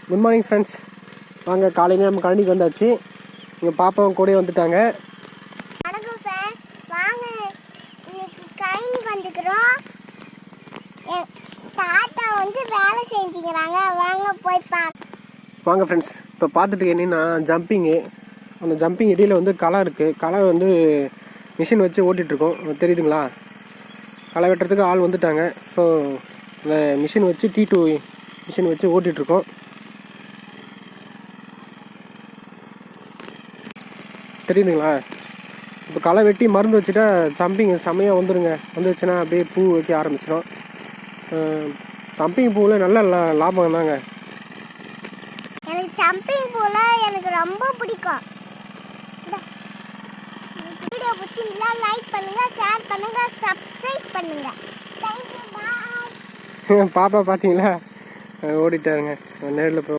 Good morning friends. வாங்க, காலையில் நம்ம கழனிக்கு வந்தாச்சு. எங்கள் பாப்பாவும் கூட வந்துட்டாங்க. வணக்கம் ஃப்ரெண்ட்ஸ், வாங்க இன்னைக்கு கழனிக்கு வந்துக்கிறோம். தாத்தா வந்து வேலை செஞ்சுக்கிறாங்க, வாங்க போய் வாங்க ஃப்ரெண்ட்ஸ். இப்போ பார்த்துட்டு என்னன்னா ஜம்பிங்கு. அந்த ஜம்பிங் இடையில் வந்து களை இருக்குது. களை வந்து மிஷின் வச்சு ஓட்டிகிட்ருக்கோம், தெரியுதுங்களா? களை வெட்டுறதுக்கு ஆள் வந்துட்டாங்க. ஸோ இந்த மிஷின் வச்சு T2 மிஷின் வச்சு ஓட்டிகிட்ருக்கோம். தெரியுதுங்களா? இப்போ களை வெட்டி மருந்து வச்சுட்டா ஜம்பிங் செம்மையாக வந்துடுங்க. வந்துச்சுன்னா அப்படியே பூ வைக்க ஆரம்பிச்சிடும். ஜம்பிங் பூவில் நல்ல லாபம் தாங்க. எனக்கு ஜம்பிங் பூவில் எனக்கு ரொம்ப பிடிக்கும். வீடியோ பிடிச்சிருந்தா லைக் பண்ணுங்க, ஷேர் பண்ணுங்க, சப்ஸ்கிரைப் பண்ணுங்க. தேங்க்யூ, பாய். பாப்பா பார்த்தீங்களா, ஓடிட்டாருங்க நேரில்.